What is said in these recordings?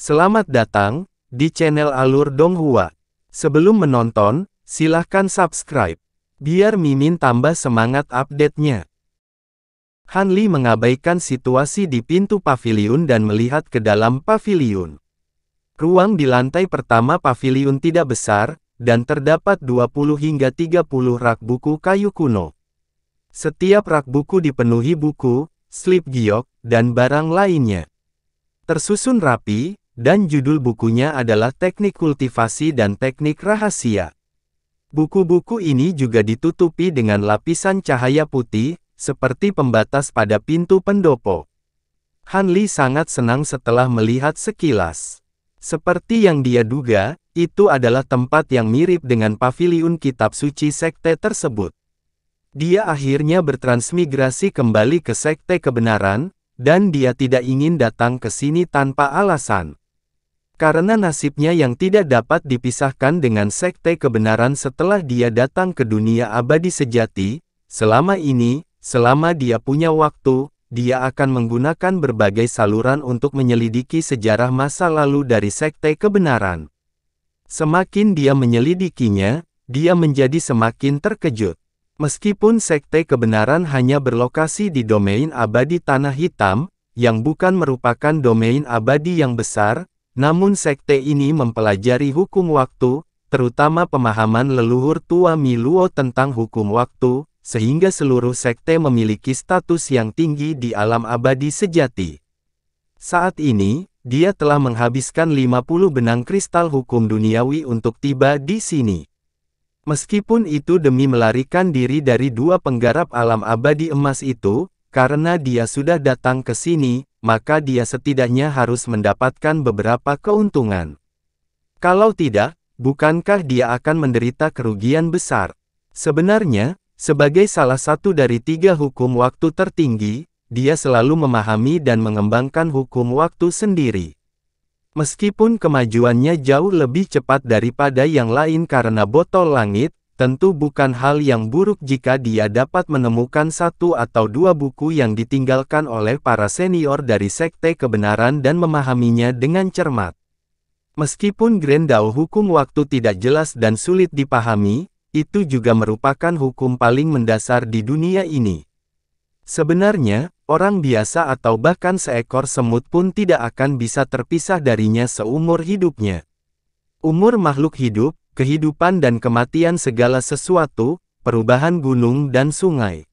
Selamat datang di channel Alur Donghua. Sebelum menonton, silahkan subscribe, biar Mimin tambah semangat update-nya. Han Li mengabaikan situasi di pintu paviliun dan melihat ke dalam paviliun. Ruang di lantai pertama paviliun tidak besar, dan terdapat 20 hingga 30 rak buku kayu kuno. Setiap rak buku dipenuhi buku, slip giok, dan barang lainnya. Tersusun rapi, dan judul bukunya adalah Teknik Kultivasi dan Teknik Rahasia. Buku-buku ini juga ditutupi dengan lapisan cahaya putih, seperti pembatas pada pintu pendopo. Han Li sangat senang setelah melihat sekilas. Seperti yang dia duga, itu adalah tempat yang mirip dengan paviliun kitab suci sekte tersebut. Dia akhirnya bertransmigrasi kembali ke sekte kebenaran, dan dia tidak ingin datang ke sini tanpa alasan. Karena nasibnya yang tidak dapat dipisahkan dengan sekte kebenaran setelah dia datang ke dunia abadi sejati, selama ini, selama dia punya waktu, dia akan menggunakan berbagai saluran untuk menyelidiki sejarah masa lalu dari sekte kebenaran. Semakin dia menyelidikinya, dia menjadi semakin terkejut. Meskipun sekte kebenaran hanya berlokasi di domain abadi Tanah Hitam, yang bukan merupakan domain abadi yang besar, namun sekte ini mempelajari hukum waktu, terutama pemahaman leluhur tua Mi Luo tentang hukum waktu, sehingga seluruh sekte memiliki status yang tinggi di alam abadi sejati. Saat ini, dia telah menghabiskan 50 benang kristal hukum duniawi untuk tiba di sini. Meskipun itu demi melarikan diri dari dua penggarap alam abadi emas itu, karena dia sudah datang ke sini, maka dia setidaknya harus mendapatkan beberapa keuntungan. Kalau tidak, bukankah dia akan menderita kerugian besar? Sebenarnya, sebagai salah satu dari 3 hukum waktu tertinggi, dia selalu memahami dan mengembangkan hukum waktu sendiri. Meskipun kemajuannya jauh lebih cepat daripada yang lain karena botol langit, tentu bukan hal yang buruk jika dia dapat menemukan 1 atau 2 buku yang ditinggalkan oleh para senior dari sekte kebenaran dan memahaminya dengan cermat. Meskipun Grendao hukum waktu tidak jelas dan sulit dipahami, itu juga merupakan hukum paling mendasar di dunia ini. Sebenarnya, orang biasa atau bahkan seekor semut pun tidak akan bisa terpisah darinya seumur hidupnya. Umur makhluk hidup, kehidupan dan kematian segala sesuatu, perubahan gunung dan sungai.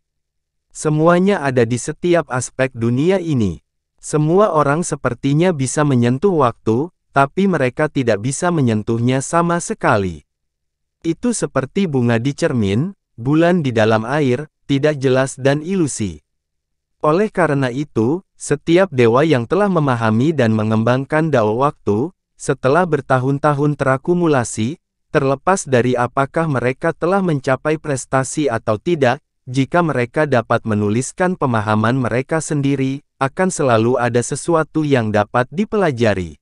Semuanya ada di setiap aspek dunia ini. Semua orang sepertinya bisa menyentuh waktu, tapi mereka tidak bisa menyentuhnya sama sekali. Itu seperti bunga di cermin, bulan di dalam air, tidak jelas dan ilusi. Oleh karena itu, setiap dewa yang telah memahami dan mengembangkan dao waktu, setelah bertahun-tahun terakumulasi, terlepas dari apakah mereka telah mencapai prestasi atau tidak, jika mereka dapat menuliskan pemahaman mereka sendiri, akan selalu ada sesuatu yang dapat dipelajari.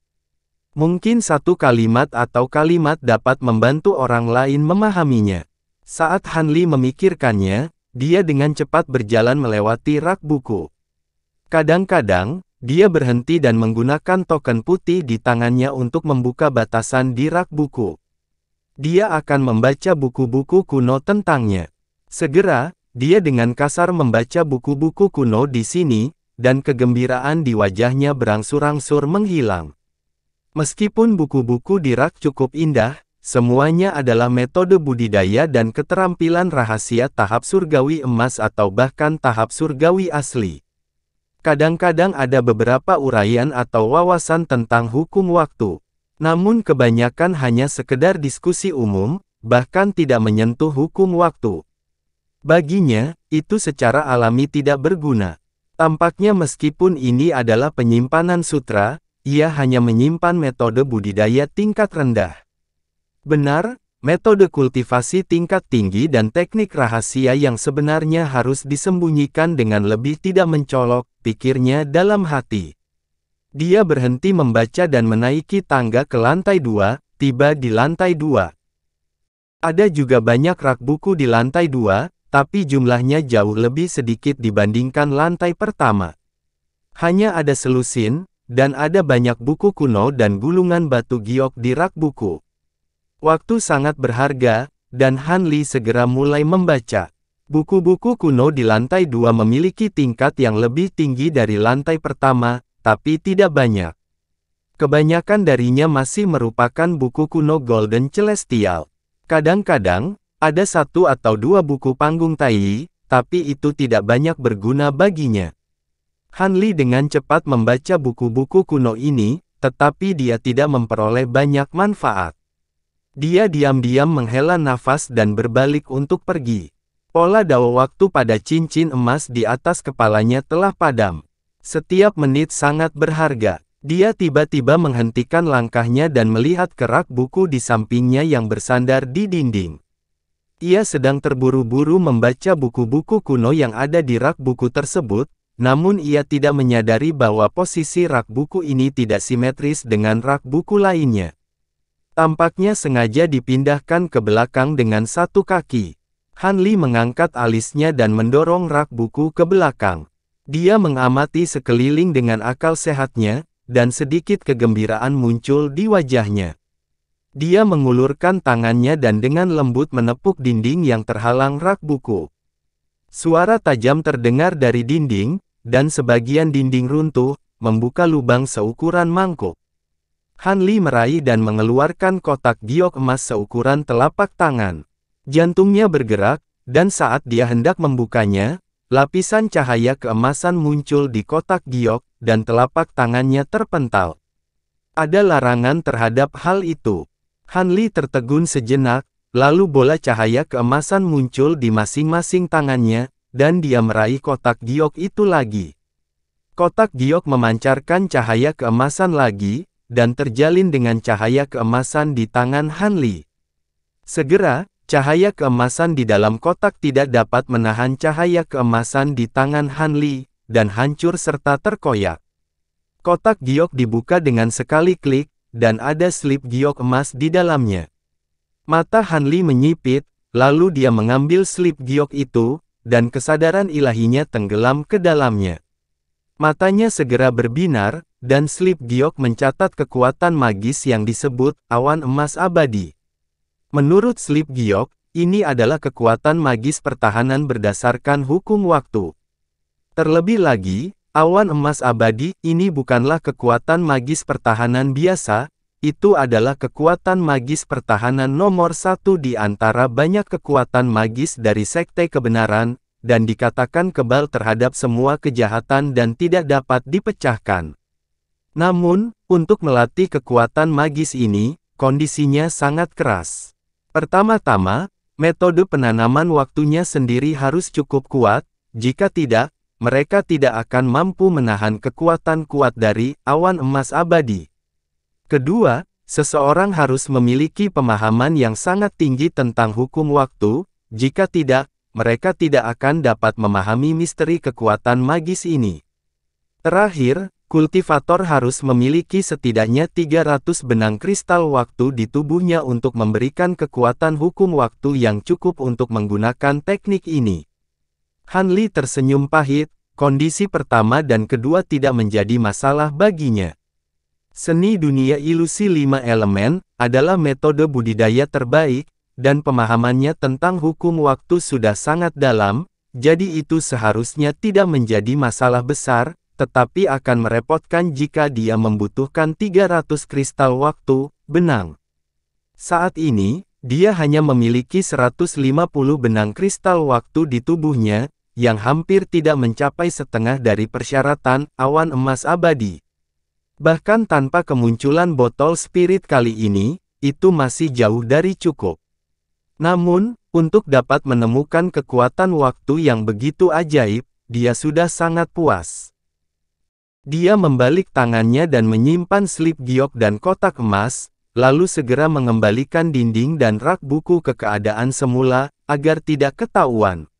Mungkin satu kalimat atau kalimat dapat membantu orang lain memahaminya. Saat Han Li memikirkannya, dia dengan cepat berjalan melewati rak buku. Kadang-kadang, dia berhenti dan menggunakan token putih di tangannya untuk membuka batasan di rak buku. Dia akan membaca buku-buku kuno tentangnya. Segera, dia dengan kasar membaca buku-buku kuno di sini, dan kegembiraan di wajahnya berangsur-angsur menghilang. Meskipun buku-buku di rak cukup indah, semuanya adalah metode budidaya dan keterampilan rahasia tahap surgawi emas atau bahkan tahap surgawi asli. Kadang-kadang ada beberapa uraian atau wawasan tentang hukum waktu. Namun kebanyakan hanya sekedar diskusi umum, bahkan tidak menyentuh hukum waktu. Baginya, itu secara alami tidak berguna. Tampaknya meskipun ini adalah penyimpanan sutra, ia hanya menyimpan metode budidaya tingkat rendah. Benar, metode kultivasi tingkat tinggi dan teknik rahasia yang sebenarnya harus disembunyikan dengan lebih tidak mencolok, pikirnya dalam hati. Dia berhenti membaca dan menaiki tangga ke lantai 2, tiba di lantai 2. Ada juga banyak rak buku di lantai 2, tapi jumlahnya jauh lebih sedikit dibandingkan lantai pertama. Hanya ada selusin, dan ada banyak buku kuno dan gulungan batu giok di rak buku. Waktu sangat berharga, dan Han Li segera mulai membaca. Buku-buku kuno di lantai 2 memiliki tingkat yang lebih tinggi dari lantai pertama, tapi tidak banyak. Kebanyakan darinya masih merupakan buku kuno Golden Celestial. Kadang-kadang, ada 1 atau 2 buku panggung Tai, tapi itu tidak banyak berguna baginya. Han Li dengan cepat membaca buku-buku kuno ini, tetapi dia tidak memperoleh banyak manfaat. Dia diam-diam menghela nafas dan berbalik untuk pergi. Pola dao waktu pada cincin emas di atas kepalanya telah padam. Setiap menit sangat berharga. Dia tiba-tiba menghentikan langkahnya dan melihat ke rak buku di sampingnya yang bersandar di dinding. Ia sedang terburu-buru membaca buku-buku kuno yang ada di rak buku tersebut, namun ia tidak menyadari bahwa posisi rak buku ini tidak simetris dengan rak buku lainnya. Tampaknya sengaja dipindahkan ke belakang dengan 1 kaki. Han Li mengangkat alisnya dan mendorong rak buku ke belakang. Dia mengamati sekeliling dengan akal sehatnya, dan sedikit kegembiraan muncul di wajahnya. Dia mengulurkan tangannya dan dengan lembut menepuk dinding yang terhalang rak buku. Suara tajam terdengar dari dinding, dan sebagian dinding runtuh, membuka lubang seukuran mangkuk. Han Li meraih dan mengeluarkan kotak giok emas seukuran telapak tangan. Jantungnya bergerak, dan saat dia hendak membukanya, lapisan cahaya keemasan muncul di kotak giok, dan telapak tangannya terpental. Ada larangan terhadap hal itu. Han Li tertegun sejenak, lalu bola cahaya keemasan muncul di masing-masing tangannya, dan dia meraih kotak giok itu lagi. Kotak giok memancarkan cahaya keemasan lagi, dan terjalin dengan cahaya keemasan di tangan Han Li. Segera, cahaya keemasan di dalam kotak tidak dapat menahan cahaya keemasan di tangan Han Li, dan hancur serta terkoyak. Kotak giok dibuka dengan sekali klik, dan ada slip giok emas di dalamnya. Mata Han Li menyipit, lalu dia mengambil slip giok itu, dan kesadaran ilahinya tenggelam ke dalamnya. Matanya segera berbinar, dan slip giok mencatat kekuatan magis yang disebut awan emas abadi. Menurut slip giok, ini adalah kekuatan magis pertahanan berdasarkan hukum waktu. Terlebih lagi, awan emas abadi ini bukanlah kekuatan magis pertahanan biasa, itu adalah kekuatan magis pertahanan nomor 1 di antara banyak kekuatan magis dari Sekte Kebenaran, dan dikatakan kebal terhadap semua kejahatan dan tidak dapat dipecahkan. Namun, untuk melatih kekuatan magis ini, kondisinya sangat keras. Pertama-tama, metode penanaman waktunya sendiri harus cukup kuat, jika tidak, mereka tidak akan mampu menahan kekuatan kuat dari awan emas abadi. Kedua, seseorang harus memiliki pemahaman yang sangat tinggi tentang hukum waktu, jika tidak, mereka tidak akan dapat memahami misteri kekuatan magis ini. Terakhir, kultivator harus memiliki setidaknya 300 benang kristal waktu di tubuhnya untuk memberikan kekuatan hukum waktu yang cukup untuk menggunakan teknik ini. Han Li tersenyum pahit, kondisi pertama dan kedua tidak menjadi masalah baginya. Seni dunia ilusi 5 elemen adalah metode budidaya terbaik, dan pemahamannya tentang hukum waktu sudah sangat dalam, jadi itu seharusnya tidak menjadi masalah besar, tetapi akan merepotkan jika dia membutuhkan 300 kristal waktu, benang. Saat ini, dia hanya memiliki 150 benang kristal waktu di tubuhnya, yang hampir tidak mencapai setengah dari persyaratan awan emas abadi. Bahkan tanpa kemunculan botol spirit kali ini, itu masih jauh dari cukup. Namun, untuk dapat menemukan kekuatan waktu yang begitu ajaib, dia sudah sangat puas. Dia membalik tangannya dan menyimpan slip giok dan kotak emas, lalu segera mengembalikan dinding dan rak buku ke keadaan semula, agar tidak ketahuan.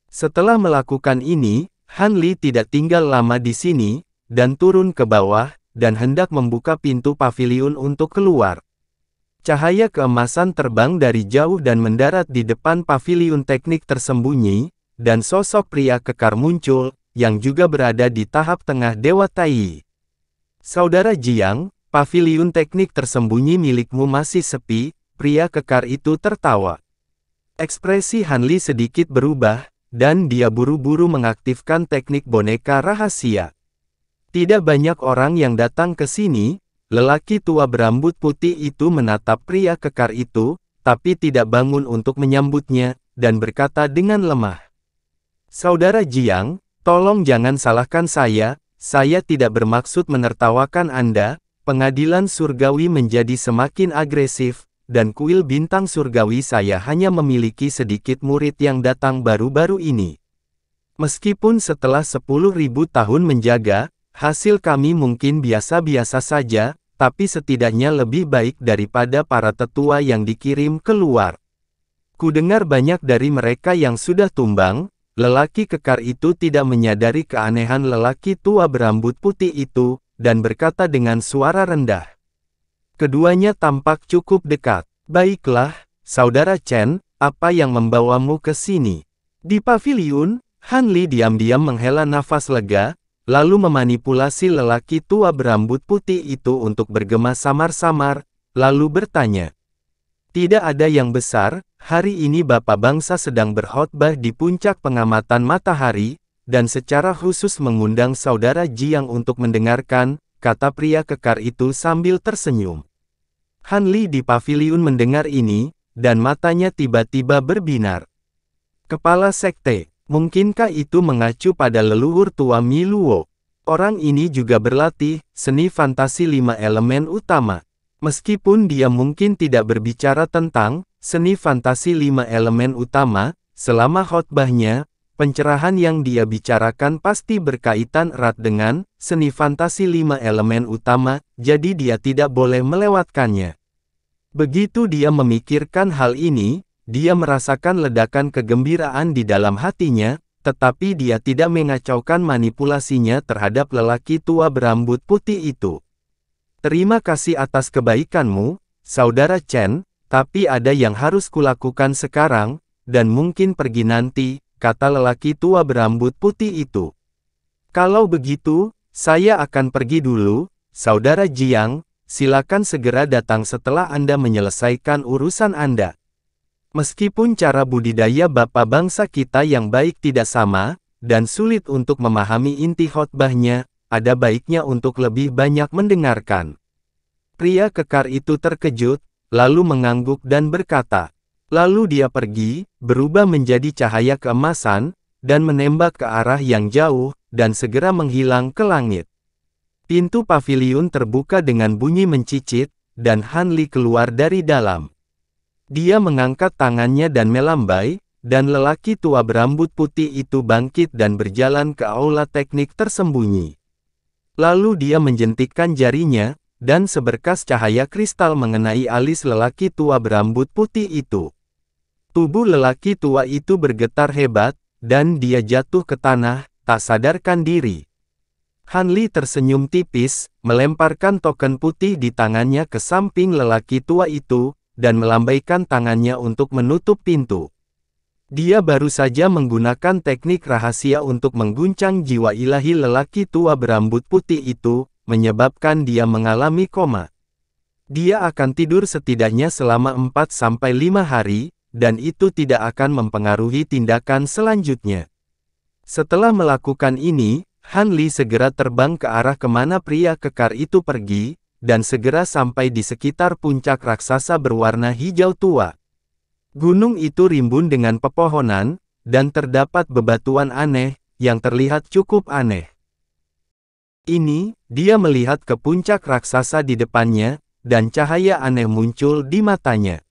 Setelah melakukan ini, Han Li tidak tinggal lama di sini, dan turun ke bawah, dan hendak membuka pintu paviliun untuk keluar. Cahaya keemasan terbang dari jauh dan mendarat di depan paviliun teknik tersembunyi, dan sosok pria kekar muncul, yang juga berada di tahap tengah Dewa Tai. Saudara Jiang, paviliun teknik tersembunyi milikmu masih sepi, pria kekar itu tertawa. Ekspresi Han Li sedikit berubah, dan dia buru-buru mengaktifkan teknik boneka rahasia. Tidak banyak orang yang datang ke sini. Lelaki tua berambut putih itu menatap pria kekar itu, tapi tidak bangun untuk menyambutnya, dan berkata dengan lemah. Saudara Jiang, tolong jangan salahkan saya tidak bermaksud menertawakan Anda. Pengadilan surgawi menjadi semakin agresif, dan kuil bintang surgawi saya hanya memiliki sedikit murid yang datang baru-baru ini. Meskipun setelah 10.000 tahun menjaga, hasil kami mungkin biasa-biasa saja, tapi setidaknya lebih baik daripada para tetua yang dikirim keluar. Kudengar banyak dari mereka yang sudah tumbang. Lelaki kekar itu tidak menyadari keanehan lelaki tua berambut putih itu, dan berkata dengan suara rendah. Keduanya tampak cukup dekat. Baiklah, Saudara Chen, apa yang membawamu ke sini? Di paviliun, Han Li diam-diam menghela nafas lega, lalu memanipulasi lelaki tua berambut putih itu untuk bergema samar-samar, lalu bertanya. Tidak ada yang besar, hari ini Bapak Bangsa sedang berkhotbah di puncak pengamatan matahari, dan secara khusus mengundang Saudara Jiang untuk mendengarkan, kata pria kekar itu sambil tersenyum. Han Li di paviliun mendengar ini, dan matanya tiba-tiba berbinar. Kepala sekte, mungkinkah itu mengacu pada leluhur tua Mi Luo? Orang ini juga berlatih, seni fantasi 5 elemen utama. Meskipun dia mungkin tidak berbicara tentang seni fantasi 5 elemen utama, selama khotbahnya, pencerahan yang dia bicarakan pasti berkaitan erat dengan seni fantasi 5 elemen utama, jadi dia tidak boleh melewatkannya. Begitu dia memikirkan hal ini, dia merasakan ledakan kegembiraan di dalam hatinya, tetapi dia tidak mengacaukan manipulasinya terhadap lelaki tua berambut putih itu. Terima kasih atas kebaikanmu, Saudara Chen, tapi ada yang harus kulakukan sekarang, dan mungkin pergi nanti, kata lelaki tua berambut putih itu. Kalau begitu, saya akan pergi dulu, Saudara Jiang, silakan segera datang setelah Anda menyelesaikan urusan Anda. Meskipun cara budidaya Bapak Bangsa kita yang baik tidak sama, dan sulit untuk memahami inti khotbahnya, ada baiknya untuk lebih banyak mendengarkan. Pria kekar itu terkejut, lalu mengangguk dan berkata. Lalu dia pergi, berubah menjadi cahaya keemasan, dan menembak ke arah yang jauh, dan segera menghilang ke langit. Pintu paviliun terbuka dengan bunyi mencicit, dan Han Li keluar dari dalam. Dia mengangkat tangannya dan melambai, dan lelaki tua berambut putih itu bangkit dan berjalan ke aula teknik tersembunyi. Lalu dia menjentikkan jarinya, dan seberkas cahaya kristal mengenai alis lelaki tua berambut putih itu. Tubuh lelaki tua itu bergetar hebat, dan dia jatuh ke tanah, tak sadarkan diri. Han Li tersenyum tipis, melemparkan token putih di tangannya ke samping lelaki tua itu, dan melambaikan tangannya untuk menutup pintu. Dia baru saja menggunakan teknik rahasia untuk mengguncang jiwa ilahi lelaki tua berambut putih itu, menyebabkan dia mengalami koma. Dia akan tidur setidaknya selama 4-5 hari, dan itu tidak akan mempengaruhi tindakan selanjutnya. Setelah melakukan ini, Han Li segera terbang ke arah kemana pria kekar itu pergi, dan segera sampai di sekitar puncak raksasa berwarna hijau tua. Gunung itu rimbun dengan pepohonan, dan terdapat bebatuan aneh, yang terlihat cukup aneh. Ini, dia melihat ke puncak raksasa di depannya, dan cahaya aneh muncul di matanya.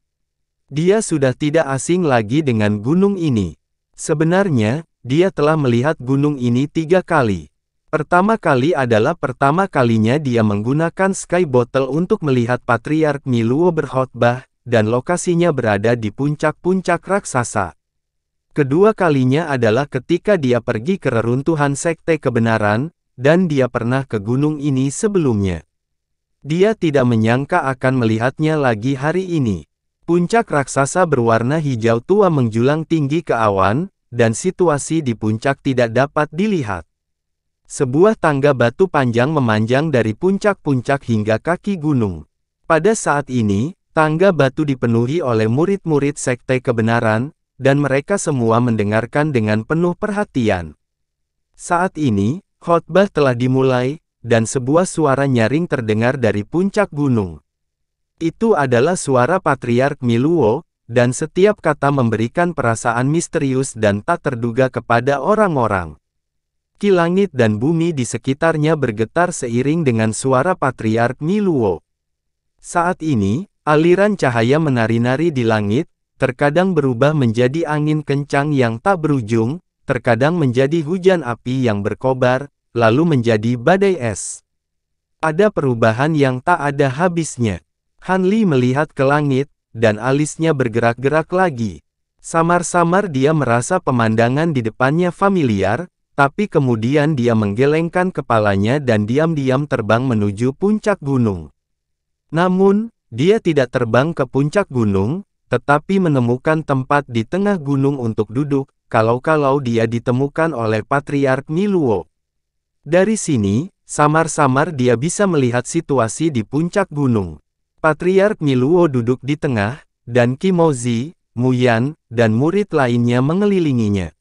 Dia sudah tidak asing lagi dengan gunung ini. Sebenarnya, dia telah melihat gunung ini 3 kali. Pertama kali adalah pertama kalinya dia menggunakan Sky Bottle untuk melihat Patriark Mi Luo berkhotbah, dan lokasinya berada di puncak-puncak raksasa. Kedua kalinya adalah ketika dia pergi ke reruntuhan sekte kebenaran, dan dia pernah ke gunung ini sebelumnya. Dia tidak menyangka akan melihatnya lagi hari ini. Puncak raksasa berwarna hijau tua menjulang tinggi ke awan, dan situasi di puncak tidak dapat dilihat. Sebuah tangga batu panjang memanjang dari puncak-puncak hingga kaki gunung. Pada saat ini, tangga batu dipenuhi oleh murid-murid Sekte Kebenaran, dan mereka semua mendengarkan dengan penuh perhatian. Saat ini, khotbah telah dimulai, dan sebuah suara nyaring terdengar dari puncak gunung. Itu adalah suara Patriark Miluo, dan setiap kata memberikan perasaan misterius dan tak terduga kepada orang-orang. Ki langit dan bumi di sekitarnya bergetar seiring dengan suara Patriark Miluo. Saat ini, aliran cahaya menari-nari di langit, terkadang berubah menjadi angin kencang yang tak berujung, terkadang menjadi hujan api yang berkobar, lalu menjadi badai es. Ada perubahan yang tak ada habisnya. Han Li melihat ke langit, dan alisnya bergerak-gerak lagi. Samar-samar dia merasa pemandangan di depannya familiar, tapi kemudian dia menggelengkan kepalanya dan diam-diam terbang menuju puncak gunung. Namun, dia tidak terbang ke puncak gunung, tetapi menemukan tempat di tengah gunung untuk duduk, kalau-kalau dia ditemukan oleh Patriark Miluo. Dari sini, samar-samar dia bisa melihat situasi di puncak gunung. Patriark Miluo duduk di tengah, dan Qi Mozi, Mu Yan, dan murid lainnya mengelilinginya.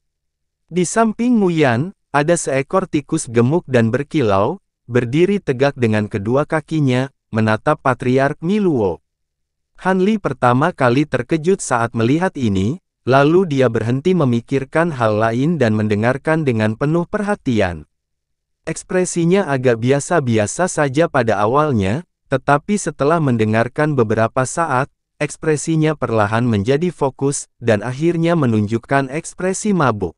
Di samping Mu Yan, ada seekor tikus gemuk dan berkilau, berdiri tegak dengan kedua kakinya, menatap Patriark Miluo. Han Li pertama kali terkejut saat melihat ini, lalu dia berhenti memikirkan hal lain dan mendengarkan dengan penuh perhatian. Ekspresinya agak biasa-biasa saja pada awalnya, tetapi setelah mendengarkan beberapa saat, ekspresinya perlahan menjadi fokus, dan akhirnya menunjukkan ekspresi mabuk.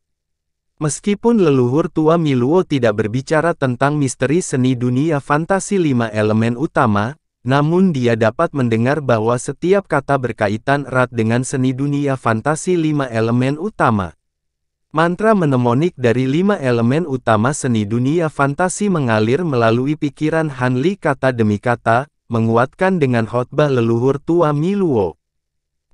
Meskipun leluhur tua Miluo tidak berbicara tentang misteri seni dunia fantasi 5 elemen utama, namun dia dapat mendengar bahwa setiap kata berkaitan erat dengan seni dunia fantasi 5 elemen utama. Mantra mnemonik dari 5 elemen utama seni dunia fantasi mengalir melalui pikiran Han Li kata demi kata, menguatkan dengan khotbah leluhur tua Miluo.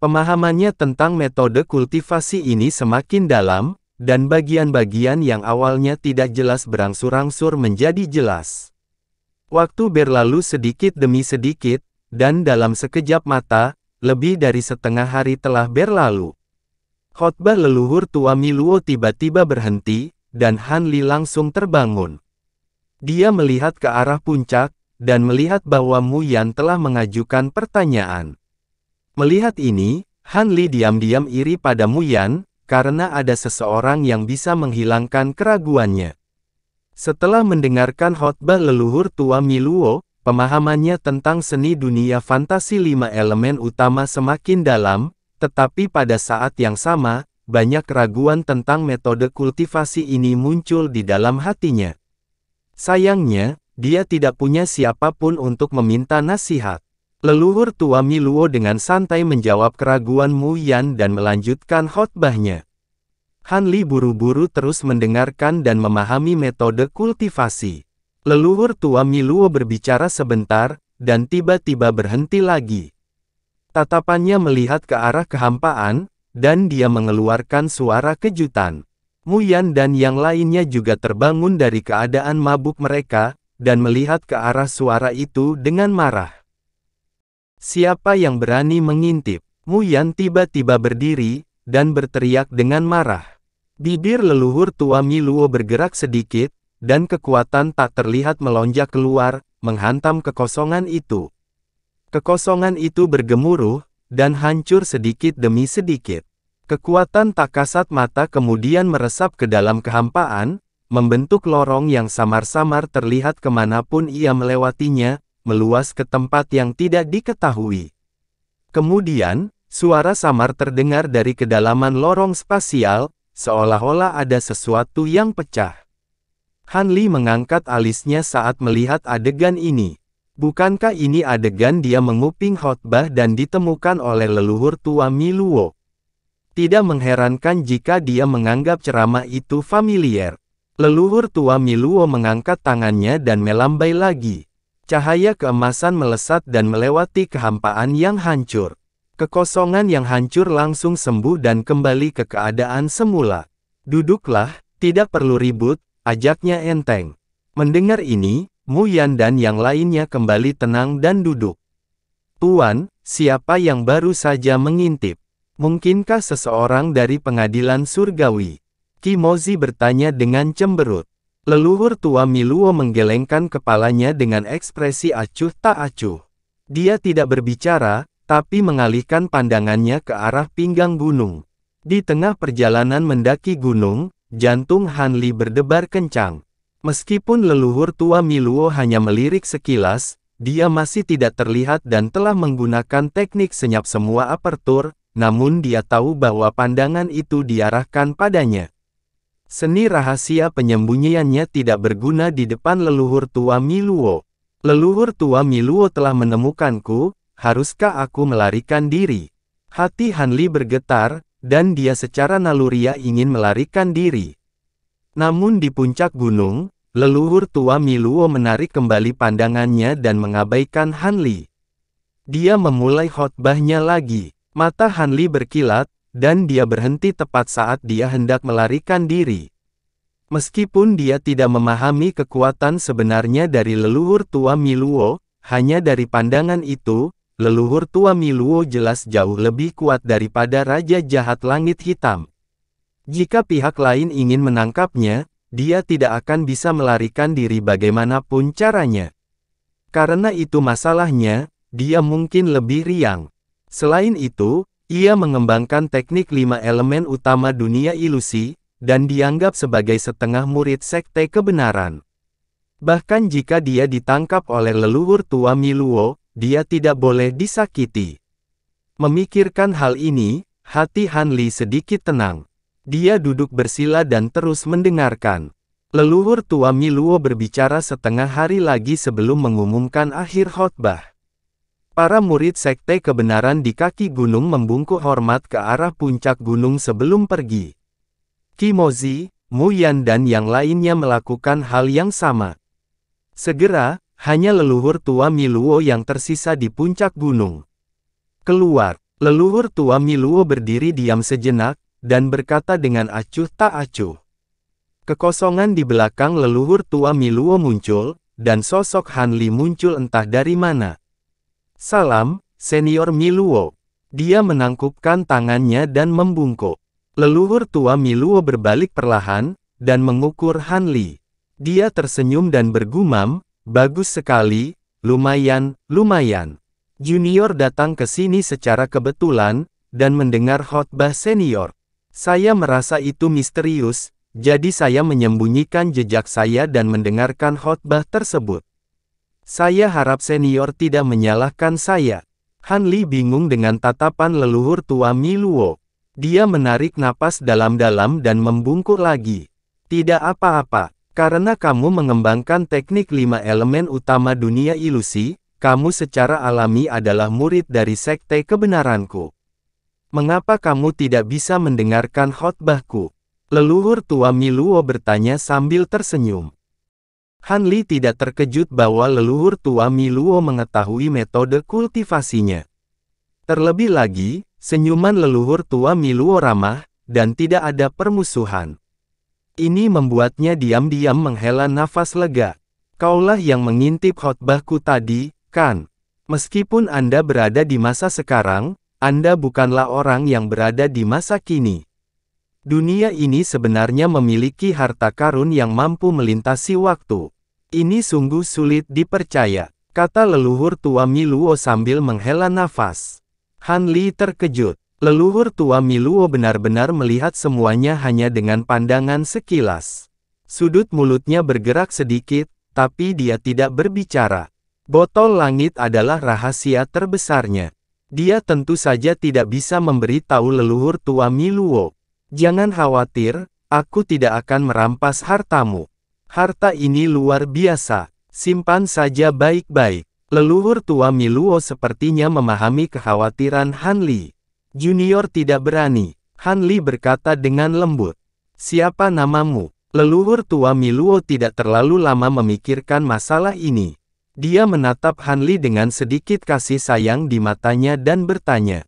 Pemahamannya tentang metode kultivasi ini semakin dalam, dan bagian-bagian yang awalnya tidak jelas berangsur-angsur menjadi jelas. Waktu berlalu sedikit demi sedikit, dan dalam sekejap mata, lebih dari setengah hari telah berlalu. Khotbah leluhur tua Miluo tiba-tiba berhenti, dan Han Li langsung terbangun. Dia melihat ke arah puncak, dan melihat bahwa Mu Yan telah mengajukan pertanyaan. Melihat ini, Han Li diam-diam iri pada Mu Yan, karena ada seseorang yang bisa menghilangkan keraguannya. Setelah mendengarkan khotbah leluhur tua Miluo, pemahamannya tentang seni dunia fantasi 5 elemen utama semakin dalam, tetapi pada saat yang sama, banyak keraguan tentang metode kultivasi ini muncul di dalam hatinya. Sayangnya, dia tidak punya siapapun untuk meminta nasihat. Leluhur tua Miluo dengan santai menjawab keraguan Mu Yan dan melanjutkan khotbahnya. Han Li buru-buru terus mendengarkan dan memahami metode kultivasi. Leluhur tua Miluo berbicara sebentar, dan tiba-tiba berhenti lagi. Tatapannya melihat ke arah kehampaan, dan dia mengeluarkan suara kejutan. Mu Yan dan yang lainnya juga terbangun dari keadaan mabuk mereka, dan melihat ke arah suara itu dengan marah. Siapa yang berani mengintip? Mu Yan tiba-tiba berdiri, dan berteriak dengan marah. Bibir leluhur tua Miluo bergerak sedikit, dan kekuatan tak terlihat melonjak keluar, menghantam kekosongan itu. Kekosongan itu bergemuruh, dan hancur sedikit demi sedikit. Kekuatan tak kasat mata kemudian meresap ke dalam kehampaan, membentuk lorong yang samar-samar terlihat kemanapun ia melewatinya, meluas ke tempat yang tidak diketahui. Kemudian, suara samar terdengar dari kedalaman lorong spasial, seolah-olah ada sesuatu yang pecah. Han Li mengangkat alisnya saat melihat adegan ini. Bukankah ini adegan dia menguping khotbah dan ditemukan oleh leluhur tua Miluo? Tidak mengherankan jika dia menganggap ceramah itu familiar. Leluhur tua Miluo mengangkat tangannya dan melambai lagi. Cahaya keemasan melesat dan melewati kehampaan yang hancur. Kekosongan yang hancur langsung sembuh dan kembali ke keadaan semula. Duduklah, tidak perlu ribut, ajaknya enteng. Mendengar ini, Mu Yan dan yang lainnya kembali tenang dan duduk. Tuan, siapa yang baru saja mengintip? Mungkinkah seseorang dari pengadilan surgawi? Qi Mozi bertanya dengan cemberut. Leluhur tua Miluo menggelengkan kepalanya dengan ekspresi acuh tak acuh. Dia tidak berbicara, tapi mengalihkan pandangannya ke arah pinggang gunung. Di tengah perjalanan mendaki gunung, jantung Han Li berdebar kencang. Meskipun leluhur tua Miluo hanya melirik sekilas, dia masih tidak terlihat dan telah menggunakan teknik senyap semua apertur, namun dia tahu bahwa pandangan itu diarahkan padanya. Seni rahasia penyembunyiannya tidak berguna di depan leluhur tua Miluo. Leluhur tua Miluo telah menemukanku, haruskah aku melarikan diri? Hati Han Li bergetar, dan dia secara naluriah ingin melarikan diri. Namun di puncak gunung, leluhur tua Miluo menarik kembali pandangannya dan mengabaikan Han Li. Dia memulai khotbahnya lagi. Mata Han Li berkilat, dan dia berhenti tepat saat dia hendak melarikan diri. Meskipun dia tidak memahami kekuatan sebenarnya dari leluhur tua Miluo, hanya dari pandangan itu, leluhur tua Miluo jelas jauh lebih kuat daripada Raja Jahat Langit Hitam. Jika pihak lain ingin menangkapnya, dia tidak akan bisa melarikan diri bagaimanapun caranya. Karena itu masalahnya, dia mungkin lebih riang. Selain itu, ia mengembangkan teknik 5 elemen utama dunia ilusi, dan dianggap sebagai setengah murid sekte kebenaran. Bahkan jika dia ditangkap oleh leluhur tua Miluo, dia tidak boleh disakiti. Memikirkan hal ini, hati Han Li sedikit tenang. Dia duduk bersila dan terus mendengarkan. Leluhur tua Miluo berbicara setengah hari lagi sebelum mengumumkan akhir khotbah. Para murid sekte kebenaran di kaki gunung membungkuk hormat ke arah puncak gunung sebelum pergi. Qi Mozi, Mu Yan dan yang lainnya melakukan hal yang sama. Segera, hanya leluhur tua Miluo yang tersisa di puncak gunung. Keluar, leluhur tua Miluo berdiri diam sejenak, dan berkata dengan acuh tak acuh. Kekosongan di belakang leluhur tua Miluo muncul, dan sosok Han Li muncul entah dari mana. Salam, Senior Miluo. Dia menangkupkan tangannya dan membungkuk. Leluhur tua Miluo berbalik perlahan, dan mengukur Han Li. Dia tersenyum dan bergumam, bagus sekali, lumayan, lumayan. Junior datang ke sini secara kebetulan, dan mendengar khotbah senior. Saya merasa itu misterius, jadi saya menyembunyikan jejak saya dan mendengarkan khotbah tersebut. Saya harap senior tidak menyalahkan saya. Han Li bingung dengan tatapan leluhur tua Miluo. Dia menarik napas dalam-dalam dan membungkuk lagi. Tidak apa-apa, karena kamu mengembangkan teknik 5 elemen utama dunia ilusi, kamu secara alami adalah murid dari sekte kebenaranku. Mengapa kamu tidak bisa mendengarkan khotbahku? Leluhur tua Miluo bertanya sambil tersenyum. Han Li tidak terkejut bahwa leluhur tua Miluo mengetahui metode kultivasinya. Terlebih lagi, senyuman leluhur tua Miluo ramah, dan tidak ada permusuhan. Ini membuatnya diam-diam menghela nafas lega. Kaulah yang mengintip khotbahku tadi, kan? Meskipun Anda berada di masa sekarang, Anda bukanlah orang yang berada di masa kini. Dunia ini sebenarnya memiliki harta karun yang mampu melintasi waktu. Ini sungguh sulit dipercaya, kata leluhur tua Miluo sambil menghela nafas. Han Li terkejut. Leluhur tua Miluo benar-benar melihat semuanya hanya dengan pandangan sekilas. Sudut mulutnya bergerak sedikit, tapi dia tidak berbicara. Botol langit adalah rahasia terbesarnya. Dia tentu saja tidak bisa memberitahu leluhur tua Miluo. Jangan khawatir, aku tidak akan merampas hartamu. Harta ini luar biasa, simpan saja baik-baik. Leluhur tua Miluo sepertinya memahami kekhawatiran Han Li. Junior tidak berani. Han Li berkata dengan lembut. Siapa namamu? Leluhur tua Miluo tidak terlalu lama memikirkan masalah ini. Dia menatap Han Li dengan sedikit kasih sayang di matanya dan bertanya.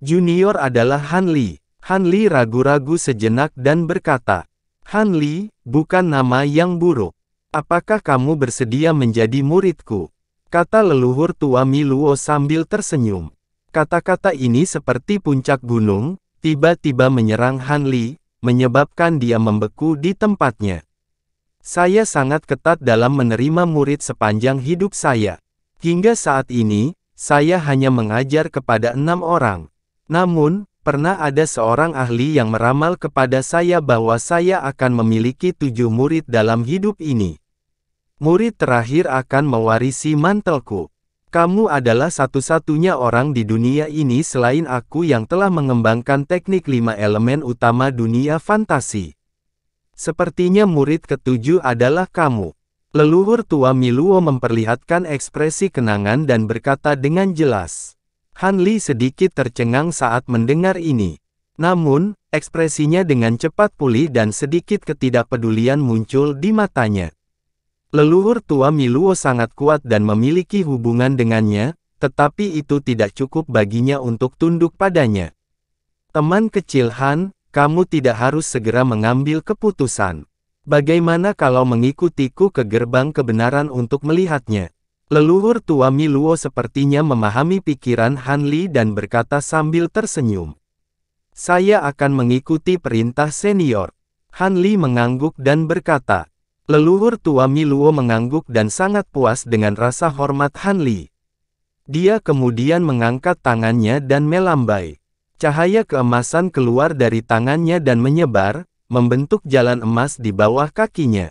Junior adalah Han Li. Han Li ragu-ragu sejenak dan berkata, Han Li, bukan nama yang buruk. Apakah kamu bersedia menjadi muridku? Kata leluhur tua Miluo sambil tersenyum. Kata-kata ini seperti puncak gunung, tiba-tiba menyerang Han Li, menyebabkan dia membeku di tempatnya. Saya sangat ketat dalam menerima murid sepanjang hidup saya. Hingga saat ini, saya hanya mengajar kepada 6 orang. Namun, pernah ada seorang ahli yang meramal kepada saya bahwa saya akan memiliki 7 murid dalam hidup ini. Murid terakhir akan mewarisi mantelku. Kamu adalah satu-satunya orang di dunia ini selain aku yang telah mengembangkan teknik 5 elemen utama dunia fantasi. Sepertinya murid ketujuh adalah kamu. Leluhur tua Miluo memperlihatkan ekspresi kenangan dan berkata dengan jelas. Han Li sedikit tercengang saat mendengar ini. Namun, ekspresinya dengan cepat pulih dan sedikit ketidakpedulian muncul di matanya. Leluhur tua Miluo sangat kuat dan memiliki hubungan dengannya, tetapi itu tidak cukup baginya untuk tunduk padanya. Teman kecil Han, kamu tidak harus segera mengambil keputusan. Bagaimana kalau mengikutiku ke gerbang kebenaran untuk melihatnya? Leluhur tua Miluo sepertinya memahami pikiran Han Li dan berkata sambil tersenyum. Saya akan mengikuti perintah senior. Han Li mengangguk dan berkata. Leluhur tua Miluo mengangguk dan sangat puas dengan rasa hormat Han Li. Dia kemudian mengangkat tangannya dan melambai. Cahaya keemasan keluar dari tangannya dan menyebar, membentuk jalan emas di bawah kakinya.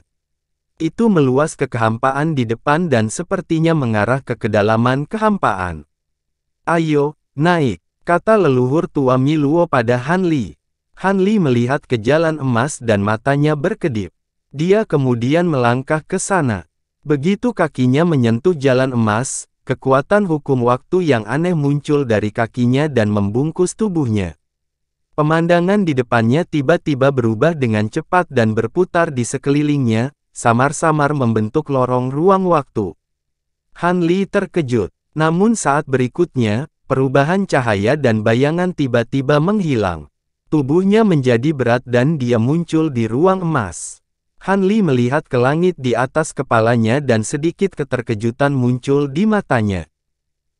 Itu meluas ke kehampaan di depan dan sepertinya mengarah ke kedalaman kehampaan. Ayo, naik, kata leluhur tua Miluo pada Han Li. Han Li melihat ke jalan emas dan matanya berkedip. Dia kemudian melangkah ke sana. Begitu kakinya menyentuh jalan emas, kekuatan hukum waktu yang aneh muncul dari kakinya dan membungkus tubuhnya. Pemandangan di depannya tiba-tiba berubah dengan cepat dan berputar di sekelilingnya, samar-samar membentuk lorong ruang waktu. Han Li terkejut. Namun saat berikutnya, perubahan cahaya dan bayangan tiba-tiba menghilang. Tubuhnya menjadi berat dan dia muncul di ruang emas. Han Li melihat ke langit di atas kepalanya dan sedikit keterkejutan muncul di matanya.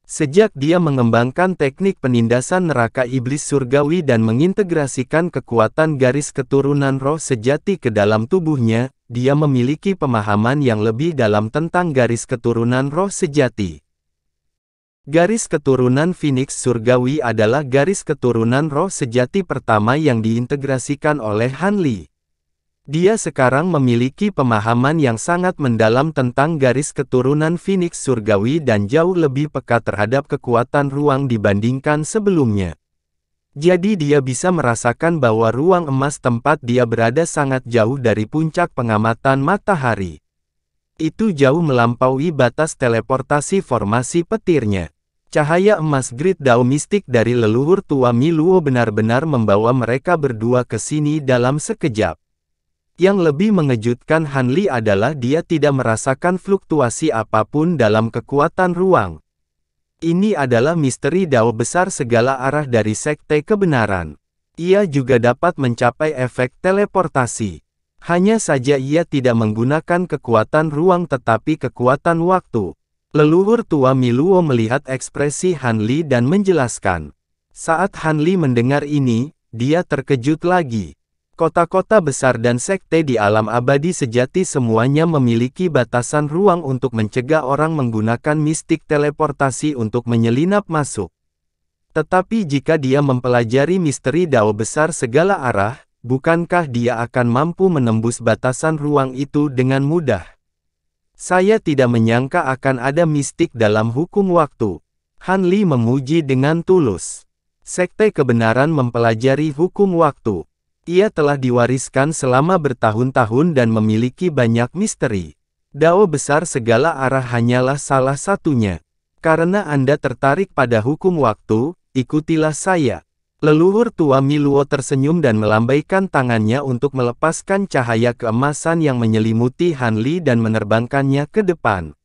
Sejak dia mengembangkan teknik penindasan neraka iblis surgawi dan mengintegrasikan kekuatan garis keturunan roh sejati ke dalam tubuhnya, dia memiliki pemahaman yang lebih dalam tentang garis keturunan roh sejati. Garis keturunan Phoenix surgawi adalah garis keturunan roh sejati pertama yang diintegrasikan oleh Han Li. Dia sekarang memiliki pemahaman yang sangat mendalam tentang garis keturunan Phoenix surgawi dan jauh lebih peka terhadap kekuatan ruang dibandingkan sebelumnya. Jadi dia bisa merasakan bahwa ruang emas tempat dia berada sangat jauh dari puncak pengamatan matahari. Itu jauh melampaui batas teleportasi formasi petirnya. Cahaya emas Grid Dao mistik dari leluhur tua Miluo benar-benar membawa mereka berdua ke sini dalam sekejap. Yang lebih mengejutkan Han Li adalah dia tidak merasakan fluktuasi apapun dalam kekuatan ruang. Ini adalah misteri Dao besar segala arah dari Sekte Kebenaran. Ia juga dapat mencapai efek teleportasi. Hanya saja ia tidak menggunakan kekuatan ruang tetapi kekuatan waktu. Leluhur tua Miluo melihat ekspresi Han Li dan menjelaskan. Saat Han Li mendengar ini, dia terkejut lagi. Kota-kota besar dan sekte di alam abadi sejati semuanya memiliki batasan ruang untuk mencegah orang menggunakan mistik teleportasi untuk menyelinap masuk. Tetapi jika dia mempelajari misteri Dao besar segala arah, bukankah dia akan mampu menembus batasan ruang itu dengan mudah? Saya tidak menyangka akan ada mistik dalam hukum waktu. Han Li memuji dengan tulus. Sekte Kebenaran mempelajari hukum waktu. Ia telah diwariskan selama bertahun-tahun dan memiliki banyak misteri. Dao besar segala arah hanyalah salah satunya. Karena Anda tertarik pada hukum waktu, ikutilah saya. Leluhur tua Miluo tersenyum dan melambaikan tangannya untuk melepaskan cahaya keemasan yang menyelimuti Han Li dan menerbangkannya ke depan.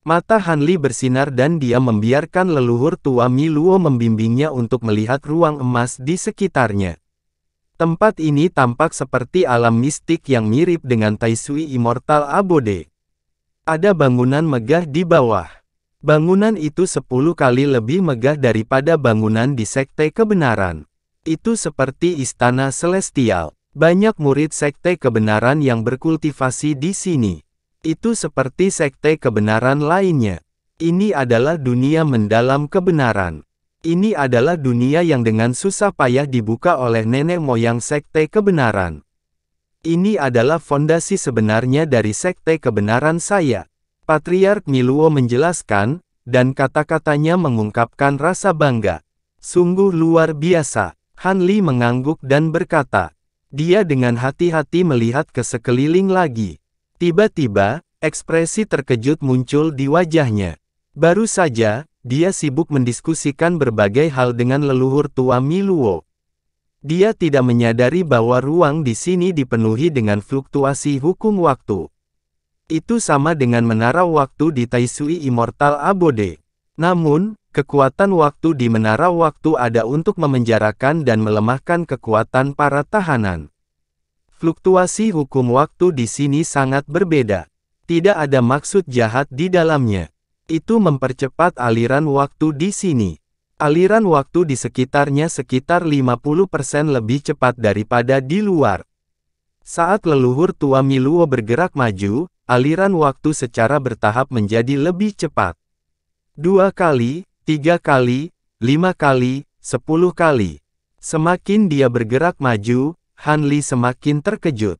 Mata Han Li bersinar dan dia membiarkan leluhur tua Miluo membimbingnya untuk melihat ruang emas di sekitarnya. Tempat ini tampak seperti alam mistik yang mirip dengan Taisui Immortal Abode. Ada bangunan megah di bawah. Bangunan itu 10 kali lebih megah daripada bangunan di Sekte Kebenaran. Itu seperti istana celestial. Banyak murid Sekte Kebenaran yang berkultivasi di sini. Itu seperti Sekte Kebenaran lainnya. Ini adalah dunia mendalam kebenaran. Ini adalah dunia yang dengan susah payah dibuka oleh nenek moyang Sekte Kebenaran. Ini adalah fondasi sebenarnya dari Sekte Kebenaran saya. Patriark Miluo menjelaskan, dan kata-katanya mengungkapkan rasa bangga. Sungguh luar biasa. Han Li mengangguk dan berkata. Dia dengan hati-hati melihat ke sekeliling lagi. Tiba-tiba, ekspresi terkejut muncul di wajahnya. Baru saja, dia sibuk mendiskusikan berbagai hal dengan leluhur tua Miluo. Dia tidak menyadari bahwa ruang di sini dipenuhi dengan fluktuasi hukum waktu. Itu sama dengan menara waktu di Taisui Immortal Abode. Namun, kekuatan waktu di menara waktu ada untuk memenjarakan dan melemahkan kekuatan para tahanan. Fluktuasi hukum waktu di sini sangat berbeda. Tidak ada maksud jahat di dalamnya. Itu mempercepat aliran waktu di sini. Aliran waktu di sekitarnya sekitar 50% lebih cepat daripada di luar. Saat leluhur tua Miluo bergerak maju, aliran waktu secara bertahap menjadi lebih cepat. 2 kali, 3 kali, 5 kali, 10 kali. Semakin dia bergerak maju, Han Li semakin terkejut.